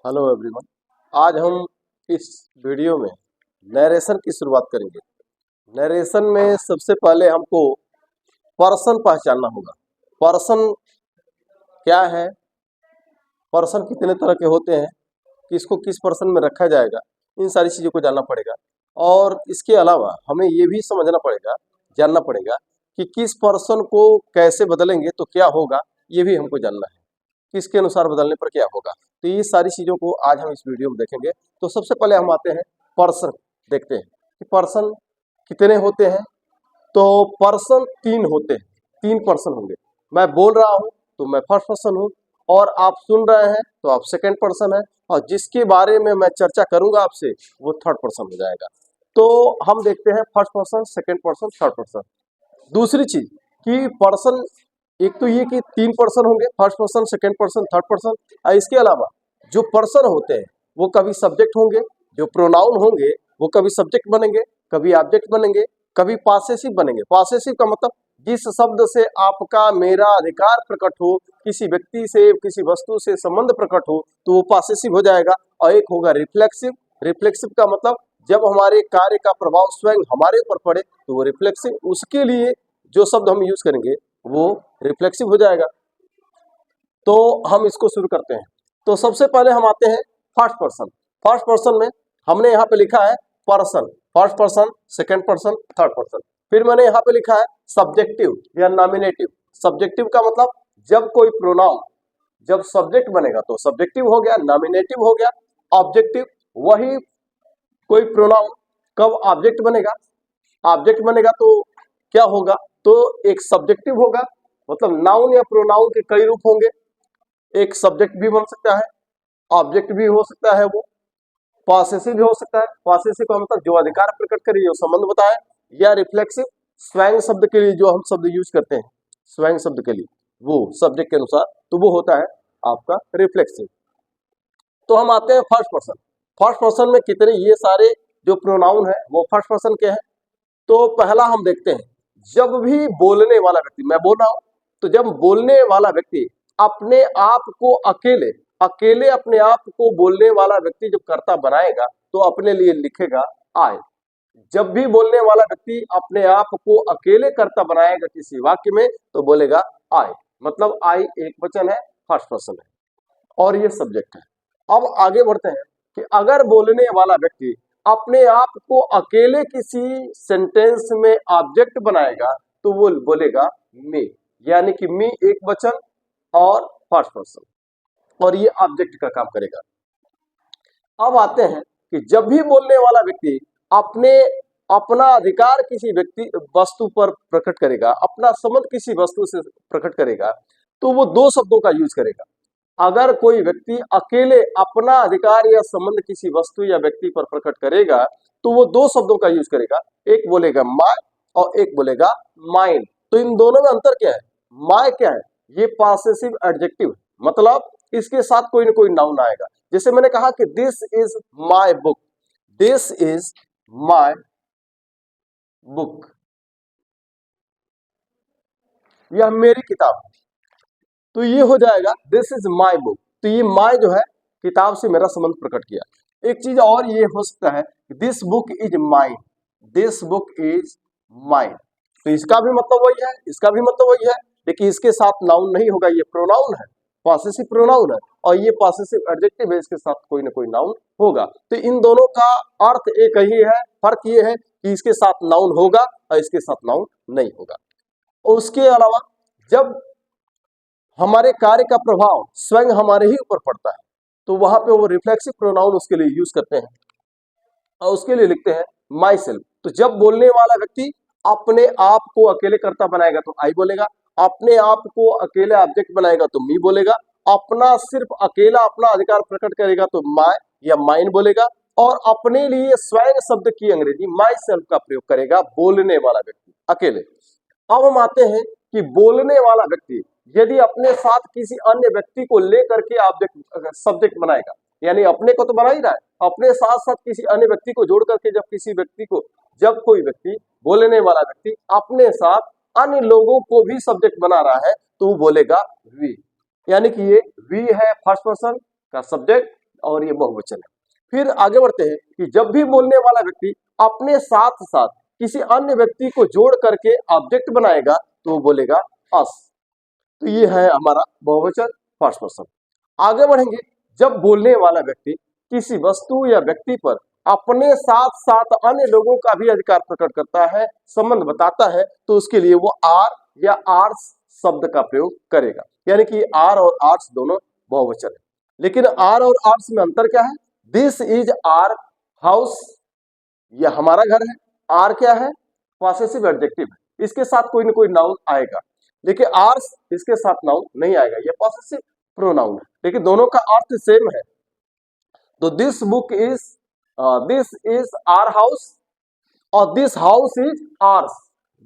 Hello everyone. आज हम इस वीडियो में नरेशन की शुरुआत करेंगे। नरेशन में सबसे पहले हमको पर्सन पहचानना होगा। पर्सन क्या है, पर्सन कितने तरह के होते हैं, किसको किस पर्सन में रखा जाएगा, इन सारी चीज़ों को जानना पड़ेगा। और इसके अलावा हमें ये भी समझना पड़ेगा, जानना पड़ेगा कि किस पर्सन को कैसे बदलेंगे तो क्या होगा, ये भी हमको जानना है। किसके अनुसार बदलने पर क्या होगा, तो ये सारी चीज़ों को आज हम इस वीडियो में देखेंगे। तो सबसे पहले हम आते हैं पर्सन, देखते हैं कि पर्सन कितने होते हैं। तो पर्सन 3 होते हैं, 3 पर्सन होंगे। मैं बोल रहा हूँ तो मैं फर्स्ट पर्सन हूँ, और आप सुन रहे हैं तो आप सेकंड पर्सन है, और जिसके बारे में मैं चर्चा करूंगा आपसे वो थर्ड पर्सन हो जाएगा। तो हम देखते हैं first person, second person, third person. दूसरी चीज कि पर्सन, एक तो ये कि 3 पर्सन होंगे, first person, second person, third person. और इसके अलावा जो पर्सन होते हैं वो कभी सब्जेक्ट होंगे, जो प्रोनाउन होंगे वो कभी सब्जेक्ट बनेंगे, कभी ऑब्जेक्ट बनेंगे, कभी पॉसेसिव बनेंगे। पॉसेसिव का मतलब जिस शब्द से आपका मेरा अधिकार प्रकट हो, किसी व्यक्ति से किसी वस्तु से संबंध प्रकट हो, तो वो पॉसेसिव हो जाएगा। और एक होगा रिफ्लेक्सिव। रिफ्लेक्सिव का मतलब जब हमारे कार्य का प्रभाव स्वयं हमारे ऊपर पड़े तो वो रिफ्लेक्सिव, उसके लिए जो शब्द हम यूज करेंगे वो रिफ्लेक्सिव हो जाएगा। तो हम इसको शुरू करते हैं। तो सबसे पहले हम आते हैं फर्स्ट पर्सन। फर्स्ट पर्सन में हमने यहाँ पे लिखा है person, first person, second person, third person. फिर मैंने यहाँ पे लिखा है सब्जेक्टिव या नॉमिनेटिव। सब्जेक्टिव का मतलब जब कोई प्रोनाउन जब सब्जेक्ट बनेगा तो सब्जेक्टिव हो गया, नॉमिनेटिव हो गया, ऑब्जेक्टिव। वही कोई प्रोनाउन कब ऑब्जेक्ट बनेगा, ऑब्जेक्ट बनेगा तो क्या होगा, तो एक सब्जेक्टिव होगा, मतलब नाउन या प्रोनाउन के कई रूप होंगे। एक सब्जेक्ट भी बन सकता है, ऑब्जेक्ट भी हो सकता है, वो पॉसेसिव भी हो सकता है। पॉसेसिव का मतलब जो अधिकार प्रकट करे, जो संबंध बताए, या रिफ्लेक्सिव स्वयं शब्द के लिए जो हम शब्द यूज करते हैं, स्वयं शब्द के लिए वो सब्जेक्ट के अनुसार, तो वो होता है आपका रिफ्लेक्सिव। तो हम आते हैं फर्स्ट पर्सन। फर्स्ट पर्सन में कितने, ये सारे जो प्रोनाउन है वो फर्स्ट पर्सन के हैं। तो पहला हम देखते हैं, जब भी बोलने वाला व्यक्ति, मैं बोल रहा हूं, तो जब बोलने वाला व्यक्ति अपने आप को अकेले अकेले अपने आप को बोलने वाला व्यक्ति जब कर्ता बनाएगा तो अपने लिए लिखेगा आई। जब भी बोलने वाला व्यक्ति अपने आप को अकेले कर्ता बनाएगा किसी वाक्य में तो बोलेगा आई, मतलब आई एक वचन है, फर्स्ट पर्सन है, और ये सब्जेक्ट है। अब आगे बढ़ते हैं कि अगर बोलने वाला व्यक्ति अपने आप को अकेले किसी सेंटेंस में ऑब्जेक्ट बनाएगा तो वो बोलेगा मी, यानी कि मी एक वचन और फर्स्ट पर्सन, और ये ऑब्जेक्ट का काम करेगा। अब आते हैं कि जब भी बोलने वाला व्यक्ति अपने अपना अधिकार किसी व्यक्ति वस्तु पर प्रकट करेगा, अपना संबंध किसी वस्तु से प्रकट करेगा, तो वो 2 शब्दों का यूज करेगा। अगर कोई व्यक्ति अकेले अपना अधिकार या संबंध किसी वस्तु या व्यक्ति पर प्रकट करेगा तो वो 2 शब्दों का यूज करेगा, एक बोलेगा माय और एक बोलेगा माइन। तो इन दोनों में अंतर क्या है? माय क्या है? ये पॉसेसिव एडजेक्टिव, मतलब इसके साथ कोई ना कोई नाउन आएगा। जैसे मैंने कहा कि this is my book, this is my book, यह मेरी किताब, तो ये हो जाएगा दिस इज माय बुक। तो ये माय जो है किताब से मेरा संबंध प्रकट किया। एक चीज और ये हो सकता है, this book is mine, this book is mine, तो इसका भी मतलब वही है, इसका भी मतलब वही है, लेकिन इसके साथ नाउन नहीं होगा, ये प्रोनाउन है, पॉसेसिव प्रोनाउन है, और ये पॉसेसिव एडजेक्टिव है, इसके साथ कोई ना कोई नाउन होगा। तो इन दोनों का अर्थ एक ही है, फर्क ये है कि इसके साथ नाउन होगा और इसके साथ नाउन नहीं होगा। उसके अलावा जब हमारे कार्य का प्रभाव स्वयं हमारे ही ऊपर पड़ता है तो वहां पे वो रिफ्लेक्सिव प्रोनाउन उसके लिए यूज करते हैं और उसके लिए लिखते हैं माई सेल्फ। तो जब बोलने वाला व्यक्ति अपने आप को अकेले कर्ता बनाएगा तो आई बोलेगा, अपने आप को अकेले ऑब्जेक्ट बनाएगा तो मी बोलेगा, अपना सिर्फ अकेला अपना अधिकार प्रकट करेगा तो माय या माइन बोलेगा, और अपने लिए स्वयं शब्द की अंग्रेजी माई सेल्फ का प्रयोग करेगा बोलने वाला व्यक्ति अकेले। अब हम आते हैं कि बोलने वाला व्यक्ति यदि अपने साथ किसी अन्य व्यक्ति को लेकर के ऑब्जेक्ट सब्जेक्ट बनाएगा, यानी अपने को तो बना ही रहा है, अपने साथ साथ किसी अन्य व्यक्ति को जोड़ करके जब कोई व्यक्ति बोलने वाला व्यक्ति अपने साथ अन्य लोगों को भी सब्जेक्ट बना रहा है तो वो बोलेगा वी, यानी कि ये वी है फर्स्ट पर्सन का सब्जेक्ट, और ये बहुवचन है। फिर आगे बढ़ते हैं कि जब भी बोलने वाला व्यक्ति अपने साथ साथ किसी अन्य व्यक्ति को जोड़ करके ऑब्जेक्ट बनाएगा तो वो बोलेगा अस। तो ये है हमारा बहुवचन फर्स्ट पर्सन। आगे बढ़ेंगे, जब बोलने वाला व्यक्ति किसी वस्तु या व्यक्ति पर अपने साथ साथ अन्य लोगों का भी अधिकार प्रकट करता है, संबंध बताता है, तो उसके लिए वो आर या आर्स शब्द का प्रयोग करेगा। यानी कि आर और आर्स दोनों बहुवचन है, लेकिन आर और आर्स में अंतर क्या है? दिस इज आर हाउस, यह हमारा घर है। आर क्या है? पॉसेसिव एडजेक्टिव है, इसके साथ कोई ना कोई नाउन आएगा, लेकिन आर्स इसके साथ नाउन नहीं आएगा, यह पॉसेसिव प्रोनाउन है, लेकिन दोनों का अर्थ सेम है। तो दिस इज आर हाउस और this house is ours,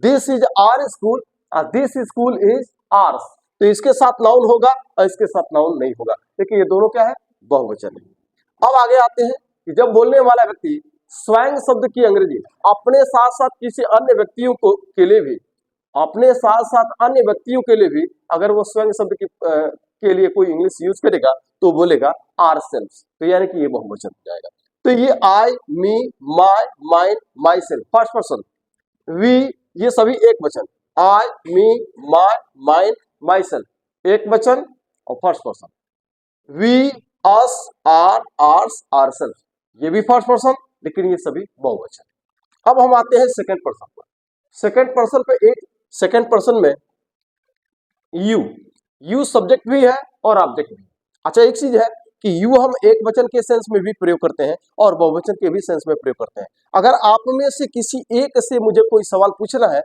this is our school और दिस स्कूल इज आर्स। तो इसके साथ नाउन होगा और इसके साथ नाउन नहीं होगा, लेकिन ये दोनों क्या है? बहुवचन है। अब आगे आते हैं कि जब बोलने वाला व्यक्ति स्वयं शब्द की अंग्रेजी अपने साथ साथ किसी अन्य व्यक्तियों को के लिए भी, अपने साथ साथ अन्य व्यक्तियों के लिए भी अगर वो स्वयं शब्द के लिए कोई इंग्लिश यूज करेगा तो बोलेगा आर सेल्फ। तो यानी कि ये बहुवचन हो जाएगा। तो ये I, me, my, mine, myself first person, we, ये सभी एक वचन। I, me, my, mine, myself एक वचन और first person. We, us, our, ours, ourselves ये भी फर्स्ट पर्सन, लेकिन ये सभी बहुवचन। अब हम आते हैं सेकंड पर्सन पर। सेकंड पर्सन पे एक सेकंड पर्सन में यू सब्जेक्ट भी है और ऑब्जेक्ट भी। अच्छा, एक चीज है कि यू हम एक वचन के सेंस में भी प्रयोग करते हैं और बहुवचन के भी सेंस में प्रयोग करते हैं। अगर आप में से किसी एक से मुझे कोई सवाल पूछना है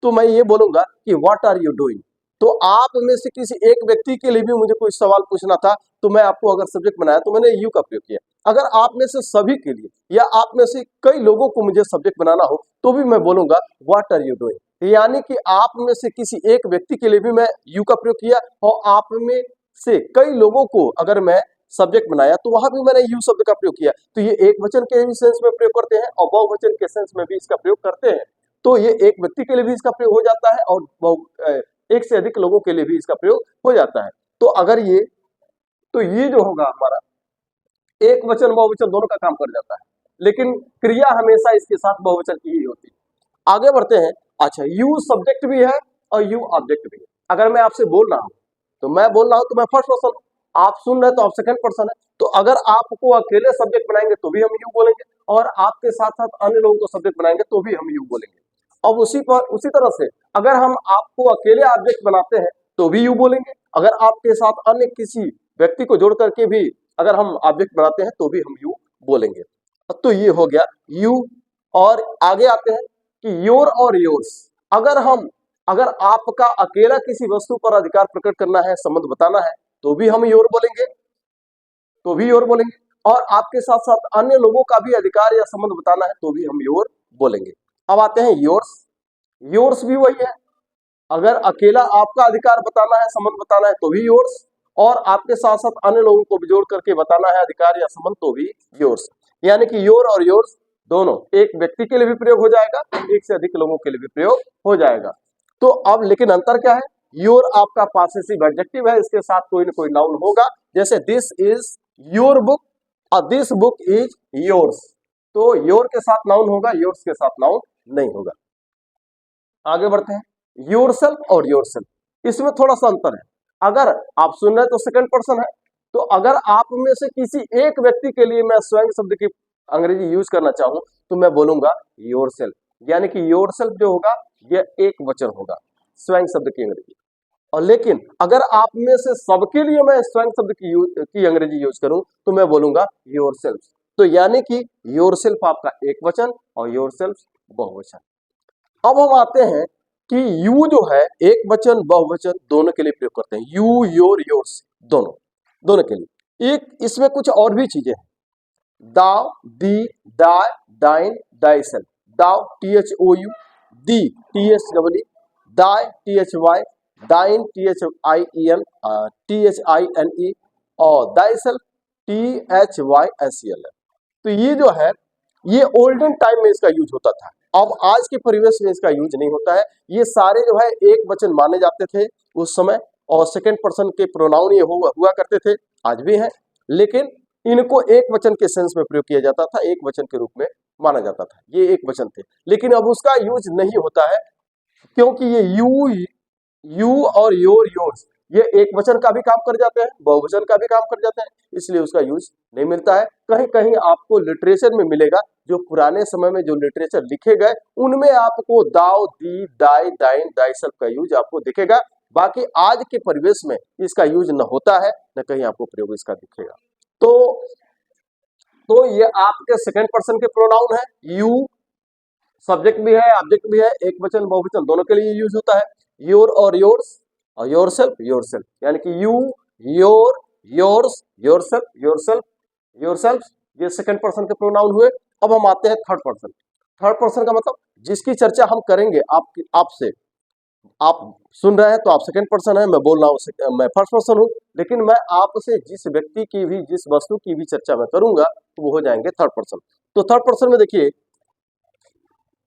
तो मैं ये बोलूंगा कि व्हाट आर यू डूइंग। तो आप में से किसी एक व्यक्ति के लिए भी मुझे कोई सवाल पूछना था तो मैं आपको अगर सब्जेक्ट बनाया तो मैंने यू का प्रयोग किया। अगर आप में से सभी के लिए या आप में से कई लोगों को मुझे सब्जेक्ट बनाना हो तो भी मैं बोलूंगा व्हाट आर यू डूइंग। यानी कि आप में से किसी एक व्यक्ति के लिए भी मैं यू का प्रयोग किया और आप में से कई लोगों को अगर मैं सब्जेक्ट बनाया तो वहां भी मैंने यू शब्द का प्रयोग किया। तो ये एक वचन के भी सेंस में प्रयोग करते हैं और बहुवचन के सेंस में भी इसका प्रयोग करते हैं। तो ये एक व्यक्ति के लिए भी इसका प्रयोग हो जाता है और एक से अधिक लोगों के लिए भी इसका प्रयोग हो जाता है। तो अगर ये जो होगा हमारा एक वचन बहुवचन दोनों का काम कर जाता है, लेकिन क्रिया हमेशा इसके साथ बहुवचन की ही होती है। आगे बढ़ते हैं। अच्छा, यू सब्जेक्ट भी है और यू ऑब्जेक्ट भी है। अगर मैं आपसे बोल रहा हूं तो मैं बोल रहा हूं तो मैं फर्स्ट पर्सन, आप सुन रहे हैं तो आप सेकंड पर्सन है। तो अगर आपको अकेले सब्जेक्ट बनाएंगे तो भी हम यू बोलेंगे और आपके साथ साथ अन्य लोगों को सब्जेक्ट बनाएंगे तो भी हम यू बोलेंगे। अब उसी तरह से अगर हम आपको अकेले ऑब्जेक्ट बनाते हैं तो भी यू बोलेंगे, अगर आपके साथ अन्य किसी व्यक्ति को जोड़ करके भी अगर हम ऑब्जेक्ट बनाते हैं तो भी हम यू बोलेंगे। तो ये हो गया यू। और आगे आते हैं कि योर और योर्स। अगर आपका अकेला किसी वस्तु पर अधिकार प्रकट करना है, संबंध बताना है तो भी हम योर बोलेंगे, और आपके साथ साथ अन्य लोगों का भी अधिकार या संबंध बताना है तो भी हम योर बोलेंगे। अब आते हैं योर्स। योर्स भी वही है, अगर अकेला आपका अधिकार बताना है, संबंध बताना है तो भी योर्स, और आपके साथ साथ अन्य लोगों को भी जोड़ करके बताना है अधिकार या संबंध तो भी योर्स। यानी कि योर और योर्स दोनों एक व्यक्ति के लिए भी प्रयोग हो जाएगा, एक से अधिक लोगों के लिए भी प्रयोग हो जाएगा। तो अब लेकिन अंतर क्या है? योर आपका पॉसेसिव एडजेक्टिव है, इसके साथ कोई ना कोई नाउन होगा, जैसे दिस इज योर बुक और दिस बुक इज योर्स। तो योर के साथ नाउन होगा, योर्स के साथ नाउन नहीं होगा। आगे बढ़ते हैं। योरसेल्फ और योरसेल्फ, इसमें थोड़ा सा अंतर है। अगर आप सुन रहे हैं तो सेकंड पर्सन है, तो अगर आप में से किसी एक व्यक्ति के लिए मैं स्वयं शब्द की अंग्रेजी यूज करना चाहूं तो मैं बोलूंगा योरसेल्फ। यानी कि योरसेल्फ जो होगा यह एक वचन होगा स्वयं शब्द की अंग्रेजी। और लेकिन अगर आप में से सबके लिए मैं स्वयं शब्द की अंग्रेजी यूज करूं तो मैं बोलूंगा योरसेल्फ। तो यानी कि योरसेल्फ आपका एक वचन और योरसेल्फ बहुवचन। अब हम आते हैं कि यू जो है एक वचन बहुवचन दोनों के लिए प्रयोग करते हैं। यू, योर, योर्स दोनों के लिए। एक इसमें कुछ और भी चीजें हैं। दाव, दी, दाय, दाइन, दाइसेल्फ। दाव THOU, दी THEE, दाय THY, दाइन THIEN, THINE और दाइसेल्फ THYSEL। तो ये जो है ये ओल्डन टाइम में इसका यूज होता था, अब आज के परिवेश में इसका यूज नहीं होता है। ये सारे जो है एक वचन माने जाते थे उस समय और सेकंड पर्सन के प्रोनाउन ये हुआ करते थे, आज भी हैं। लेकिन इनको एक वचन के सेंस में प्रयोग किया जाता था, एक वचन के रूप में माना जाता था, ये एक वचन थे। लेकिन अब उसका यूज नहीं होता है, क्योंकि ये यू और योर्स ये एक वचन का भी काम कर जाते हैं, बहुवचन का भी काम कर जाते हैं, इसलिए उसका यूज नहीं मिलता है। कहीं कहीं आपको लिटरेचर में मिलेगा, जो पुराने समय में जो लिटरेचर लिखे गए उनमें आपको दाव, दी, दाई, दाइन, दाईसेल्फ का यूज आपको दिखेगा। बाकी आज के परिवेश में इसका यूज न होता है, न कहीं आपको प्रयोग इसका दिखेगा। तो ये आपके सेकंड पर्सन के प्रोनाउन है। यू सब्जेक्ट भी है, ऑब्जेक्ट भी है, एक वचन बहुवचन दोनों के लिए यूज होता है। योर और योर्स और योरसेल्फ, यानी कि यू, योर, योर्स, योरसेल्फ, ये सेकंड पर्सन के प्रोनाउन हुए। अब हम आते हैं थर्ड पर्सन। थर्ड पर्सन का मतलब जिसकी चर्चा हम करेंगे आपसे, आप सुन रहे हैं तो आप सेकंड पर्सन है, मैं बोल रहा हूँ मैं फर्स्ट पर्सन हूँ, लेकिन मैं आपसे जिस व्यक्ति की भी, जिस वस्तु की भी चर्चा मैं करूंगा तो वो हो जाएंगे थर्ड पर्सन। तो थर्ड पर्सन में देखिए,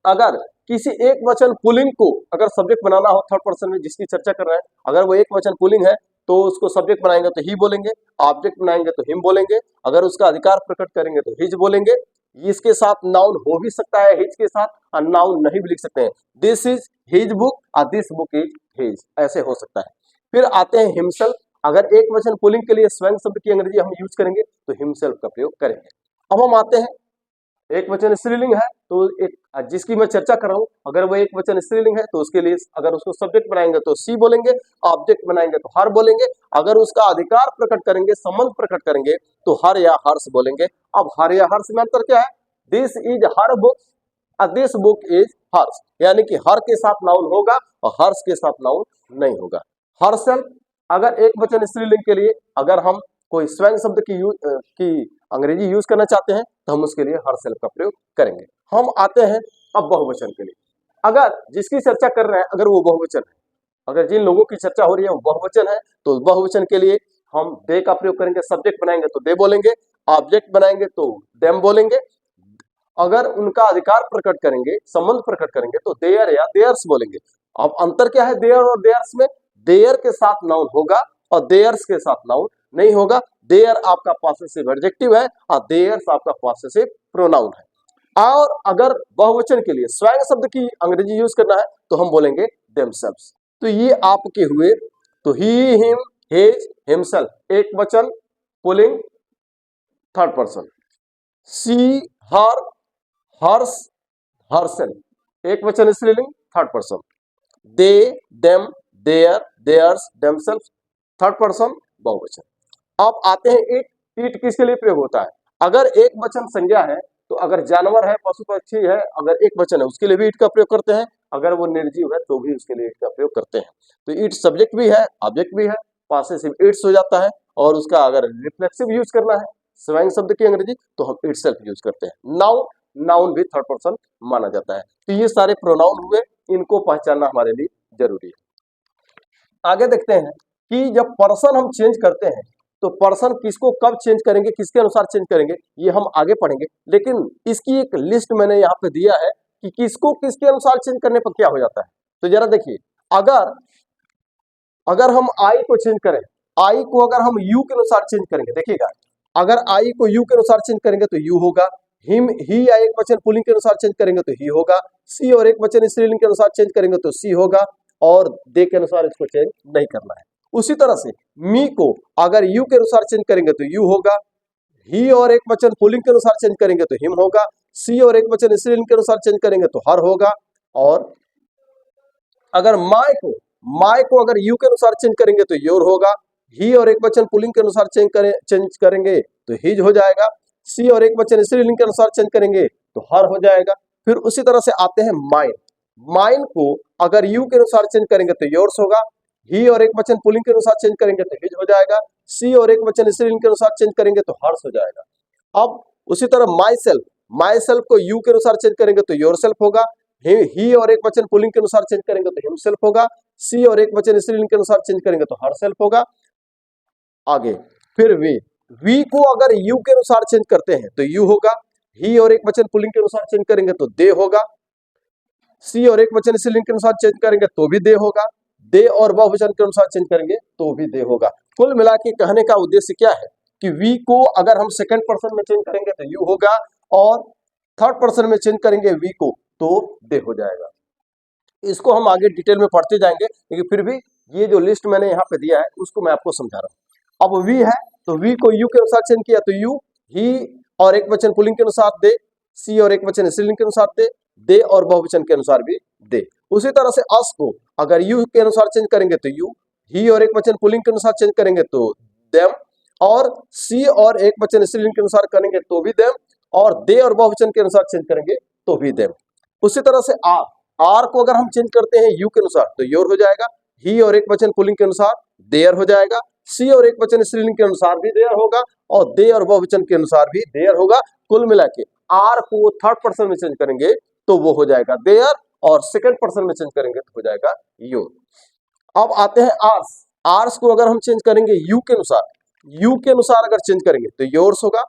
अगर किसी एक वचन पुल्लिंग को अगर सब्जेक्ट बनाना हो थर्ड पर्सन में, जिसकी चर्चा कर रहे हैं, अगर वो एक वचन पुल्लिंग है तो उसको सब्जेक्ट बनाएंगे तो ही बोलेंगे, ऑब्जेक्ट बनाएंगे तो हिम बोलेंगे, अगर उसका अधिकार प्रकट करेंगे तो हिज बोलेंगे। इसके साथ नाउन हो भी सकता है हिज के साथ, और नाउन नहीं भी लिख सकते हैं, दिस इज हिज बुक और दिस बुक इज हिज, ऐसे हो सकता है। फिर आते हैं हिमसेल्फ। अगर एक वचन पुल्लिंग के लिए स्वयं शब्द की अंग्रेजी हम यूज करेंगे तो हिमसेल्फ का प्रयोग करेंगे। अब हम आते हैं, एक वचन स्त्रीलिंग है तो एक जिसकी मैं चर्चा कर रहा हूं, अगर वो एक वचन स्त्रीलिंग है तो उसके लिए अगर उसको सब्जेक्ट बनाएंगे तो सी बोलेंगे, ऑब्जेक्ट बनाएंगे तो हर बोलेंगे, अगर उसका अधिकार प्रकट करेंगे, संबंध प्रकट करेंगे तो हर या हर्ष बोलेंगे। अब हर या हर्ष में अंतर क्या है? दिस इज हर बुक और दिस बुक इज हर्ष, यानी कि हर के साथ नाउन होगा और हर्ष के साथ नाउन नहीं होगा। हर्सेल्फ, अगर एक वचन स्त्रीलिंग के लिए अगर हम कोई स्वयं शब्द की अंग्रेजी यूज करना चाहते हैं तो हम उसके लिए हरसेल्फ का प्रयोग करेंगे। हम आते हैं अब बहुवचन के लिए। अगर जिसकी चर्चा कर रहे हैं अगर वो बहुवचन है, अगर जिन लोगों की चर्चा हो रही है वो बहुवचन है, तो बहुवचन के लिए हम दे का प्रयोग करेंगे, सब्जेक्ट बनाएंगे तो दे बोलेंगे, ऑब्जेक्ट बनाएंगे तो देम बोलेंगे, अगर उनका अधिकार प्रकट करेंगे, संबंध प्रकट करेंगे तो देयर या देयर्स बोलेंगे। अब अंतर क्या है देयर और देयर्स में? देयर के साथ नाउन होगा और देयर्स के साथ नाउन नहीं होगा। देयर आपका पॉसेसिव एडजेक्टिव है और देयर्स आपका पॉसेसिव प्रोनाउन है। और अगर बहुवचन के लिए स्वयं शब्द की अंग्रेजी यूज करना है तो हम बोलेंगे देमसेल्व्स। तो ये आपके हुए, तो ही, हिम, हिज, हिमसेल्फ, एक वचन पुल्लिंग third person. She, her, hers, herself, एक वचन स्त्रीलिंग third person. They, them, their, theirs, themselves, third person बहुवचन। अब आते हैं इट। इट किसके लिए प्रयोग होता है? अगर एक वचन संज्ञा है तो अगर जानवर है, पशु पक्षी है, अगर एक वचन है उसके लिए भी इट का प्रयोग करते हैं, अगर वो निर्जीव है तो भी उसके लिए इट का प्रयोग करते हैं। तो इट सब्जेक्ट भी है, ऑब्जेक्ट भी है, पॉसेसिव इट्स हो जाता है, और उसका अगर रिफ्लेक्सिव यूज करना है स्वयं शब्द की अंग्रेजी तो हम इटसेल्फ यूज करते हैं। नाउन, नाउन भी थर्ड पर्सन माना जाता है। तो ये सारे प्रोनाउन हुए, इनको पहचानना हमारे लिए जरूरी है। आगे देखते हैं कि जब पर्सन हम चेंज करते हैं तो पर्सन किसको कब चेंज करेंगे, किसके अनुसार चेंज करेंगे, ये हम आगे पढ़ेंगे। लेकिन इसकी एक लिस्ट मैंने यहाँ पे दिया है कि किसको किसके अनुसार चेंज करने पर क्या हो जाता है। तो जरा देखिए, अगर हम आई को चेंज करें, आई को अगर हम यू के अनुसार चेंज करेंगे, देखिएगा, अगर आई को यू के अनुसार चेंज करेंगे तो यू होगा। हिम, ही या एक वचन पुल्लिंग के अनुसार चेंज करेंगे तो ही होगा। सी और एक वचन स्त्रीलिंग के अनुसार चेंज करेंगे तो सी होगा, और दे के अनुसार इसको चेंज नहीं करना है। उसी तरह से मी को अगर यू के अनुसार चेंज करेंगे तो यू होगा, ही और एक वचन पुल्लिंग के अनुसार चेंज करेंगे तो हिम होगा, सी और एक वचन स्त्रीलिंग के अनुसार चेंज करेंगे तो हर होगा। और अगर माय को अगर यू के अनुसार चेंज करेंगे तो योर होगा, ही और एक वचन पुल्लिंग के अनुसार चेंज करेंगे तो हिज हो जाएगा, सी और एक वचन स्त्रीलिंग के अनुसार चेंज करेंगे तो हर हो जाएगा। फिर उसी तरह से आते हैं माइन। माइन को अगर यू के अनुसार चेंज करेंगे तो योर्स होगा, ही और एक वचन पुल्लिंग के अनुसार चेंज करेंगे तो हिज हो जाएगा, सी और एक वचन स्त्रीलिंग के अनुसार चेंज करेंगे तो हर्ष हो जाएगा। अब उसी तरह माई सेल्फ को यू के अनुसार चेंज करेंगे तो योर सेल्फ होगा, ही और एक वचन पुल्लिंग के अनुसार चेंज करेंगे तो हिमसेल्फ होगा, सी और एक वचन स्त्रीलिंग के अनुसार चेंज करेंगे तो हर सेल्फ होगा। आगे फिर वी को अगर यू के अनुसार चेंज करते हैं तो यू होगा, ही और एक वचन पुल्लिंग के अनुसार चेंज करेंगे तो दे होगा, सी और एक वचन स्त्रीलिंग के अनुसार चेंज करेंगे तो भी दे होगा, दे और बहुवचन के अनुसार चेंज करेंगे तो भी दे होगा। कुल मिला के कहने का उद्देश्य क्या है कि वी को अगर हम सेकंड पर्सन में चेंज करेंगे तो यू होगा, और थर्ड पर्सन में चेंज करेंगे वी को तो दे हो जाएगा। इसको हम आगे डिटेल में पढ़ते जाएंगे, लेकिन फिर भी ये जो लिस्ट मैंने यहाँ पे दिया है उसको मैं आपको समझा रहा हूँ। अब वी है तो वी को यू के अनुसार चेंज किया तो यू, ही और एक वचन पुल्लिंग के अनुसार दे, सी और एक वचन स्त्रीलिंग के अनुसार दे और बहुवचन के अनुसार भी दे। उसी तरह से अस को अगर यू के अनुसार चेंज करेंगे तो यू, ही और एक वचन पुल्लिंग के अनुसार चेंज करेंगे तो देम, और सी और एक वचन स्त्रीलिंग के अनुसार करेंगे तो भी देम, और दे और बहुवचन के अनुसार चेंज करेंगे तो भी देम। उसी तरह से आर को अगर हम चेंज करते हैं यू के अनुसार तो योर हो जाएगा, ही और एक वचन पुल्लिंग के अनुसार देयर हो जाएगा, सी और एक वचन स्त्रीलिंग के अनुसार भी देयर होगा, और दे और बहुवचन के अनुसार भी देयर होगा। कुल मिला के आर को थर्ड पर्सन में चेंज करेंगे तो वो हो जाएगा देयर, और सेकंड पर्सन में चेंज करेंगे तो हो जाएगा योर। अब आते हैं आर्स। आर्स को अगर हम चेंज करेंगे यू के अनुसार अगर चेंज करेंगे तो योर्स होगा,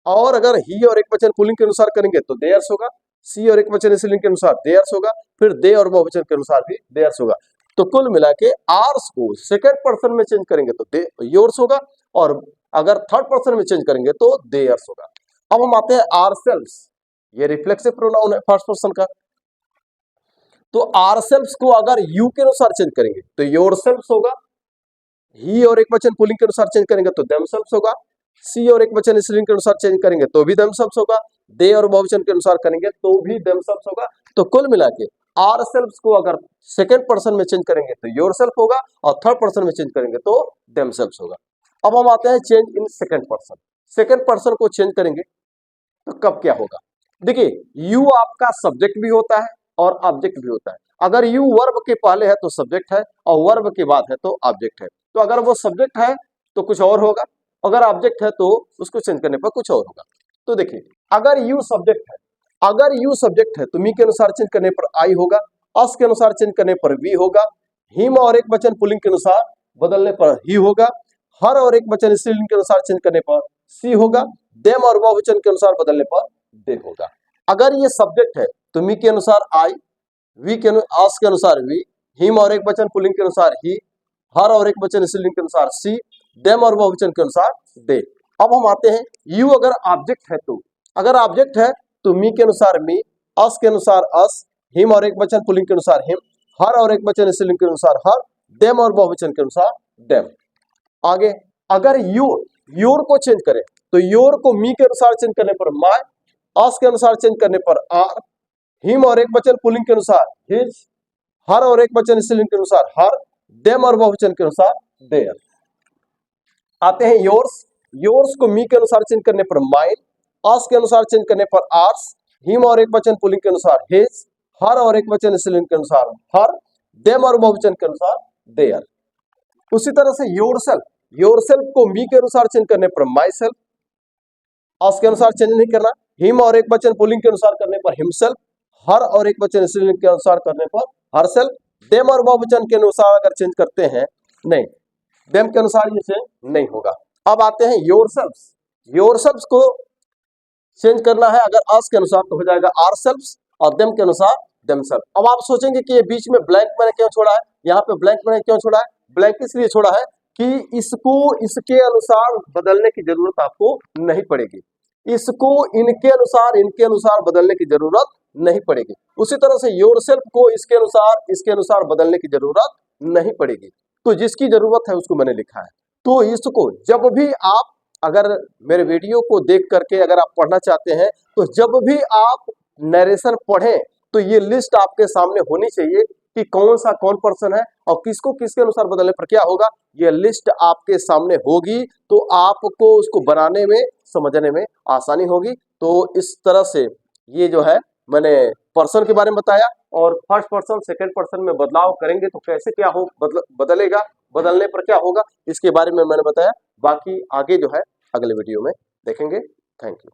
और अगर ही और एक वचन पुल्लिंग के अनुसार करेंगे तो देयर्स होगा, सी और एक वचन स्त्रीलिंग के अनुसार देयर्स होगा, फिर दे और बहुवचन के अनुसार भी देयर्स होगा। तो कुल मिला के आर्स को सेकंड पर्सन में चेंज करेंगे तो दे योर्स होगा, और अगर थर्ड पर्सन में चेंज करेंगे तो देयर्स होगा। अब हम आते हैं आरसेल्व्स। ये रिफ्लेक्सिव प्रोनाउन है फर्स्ट पर्सन का। तो आरसेल्व्स को अगर यू के अनुसार चेंज करेंगे तो योरसेल्व्स होगा, ही और एक वचन पुल्लिंग के अनुसार चेंज करेंगे तो देमसेल्व्स होगा, सी और एक वचन स्त्रीलिंग के अनुसार चेंज करेंगे तो भी देमसेल्व्स होगा, दे और बहुवचन के अनुसार करेंगे तो भी देमसेल्व्स होगा। तो कुल मिला के आरसेल्व्स को अगर सेकंड पर्सन में चेंज करेंगे तो योरसेल्फ होगा, और थर्ड पर्सन में चेंज करेंगे तो देमसेल्व्स होगा। अब हम आते हैं change in second person. Second person को चेंज करेंगे तो कब क्या होगा? देखिए, यू आपका सब्जेक्ट भी होता है और ऑब्जेक्ट भी होता है। अगर यू वर्ब के पहले है तो सब्जेक्ट है, और वर्ब के बाद है तो ऑब्जेक्ट है। तो अगर वो सब्जेक्ट है तो कुछ और होगा, अगर ऑब्जेक्ट है तो उसको चेंज करने पर कुछ और होगा। तो देखिए, अगर यू सब्जेक्ट है तो मी के अनुसार चेंज करने पर आई होगा, अस के अनुसार चेंज करने पर वी होगा, हिम और एक वचन पुल्लिंग के अनुसार बदलने पर ही होगा, हर और एक वचन स्त्रीलिंग के अनुसार चेंज करने पर सी होगा, देम और बहुवचन के अनुसार बदलने पर दे होगा। अगर ये सब्जेक्ट है तो मी के अनुसार आई, वी के आस के अनुसार वी, हिम और एक वचन पुल्लिंग के अनुसार ही, हर और एक वचन स्त्रीलिंग के अनुसार सी, देम और बहुवचन के अनुसार दे। अब हम आते हैं यू अगर ऑब्जेक्ट है तो, अगर ऑब्जेक्ट है तो मी के अनुसार मी, अस के अनुसार अस, हिम और एक वचन पुल्लिंग के अनुसार हिम, हर और एक वचन स्त्रीलिंग के अनुसार हर, देम और बहुवचन के अनुसार देम। आगे अगर योर को चेंज करें तो योर को मी के अनुसार चेंज करने पर माय, अस के अनुसार चेंज करने पर आर, हिम और एक वचन पुल्लिंग के अनुसार हिज, हर और एक वचन स्त्रीलिंग के अनुसार हर, देम और बहुवचन के अनुसार देयर। आते हैं योर्स को मी के अनुसार चेंज करने पर माइन, अस के अनुसार चेंज करने पर आर्स, हिम और एक वचन पुल्लिंग के अनुसार हिज, हर और एक वचन स्त्रीलिंग के अनुसार हर, देम और बहुवचन के अनुसार देयर। उसी तरह से योरसेल्फ को मी के अनुसार चेंज करने पर माई सेल्फ, अस के अनुसार चेंज नहीं करना, हिम और एक वचन पुल्लिंग के अनुसार करने पर हिमसेल्फ, हर और एक वचन स्त्रीलिंग के अनुसार करने पर हर सेल्फ, देम और बहुवचन के अनुसार अगर चेंज करते हैं नहीं, देम के अनुसार ये चेंज नहीं होगा। अब आते हैं योरसेल्व्स को चेंज करना है अगर अस के अनुसार तो हो जाएगा आरसेल्व्स, और देम के अनुसार देमसेल्फ। अब आप सोचेंगे कि ये बीच में ब्लैंक मैंने क्यों छोड़ा है, यहाँ पे ब्लैंक मैंने क्यों छोड़ा है? ब्लैंक इसलिए छोड़ा है कि इसको इसके अनुसार बदलने की जरूरत आपको नहीं पड़ेगी, इसको इनके अनुसार बदलने की जरूरत नहीं पड़ेगी। उसी तरह से योरसेल्फ को इसके अनुसार बदलने की जरूरत नहीं पड़ेगी। तो जिसकी जरूरत है उसको मैंने लिखा है। तो इसको जब भी आप अगर मेरे वीडियो को देख करके अगर आप पढ़ना चाहते हैं तो जब भी आप नरेशन पढ़ें तो ये लिस्ट आपके सामने होनी चाहिए कि कौन पर्सन है और किसको किसके अनुसार बदलने पर क्या होगा। ये लिस्ट आपके सामने होगी तो आपको उसको बनाने में समझने में आसानी होगी। तो इस तरह से ये जो है मैंने पर्सन के बारे में बताया, और फर्स्ट पर्सन सेकंड पर्सन में बदलाव करेंगे तो कैसे क्या हो बदलेगा, बदलने पर क्या होगा, इसके बारे में मैंने बताया। बाकी आगे जो है अगले वीडियो में देखेंगे। Thank you.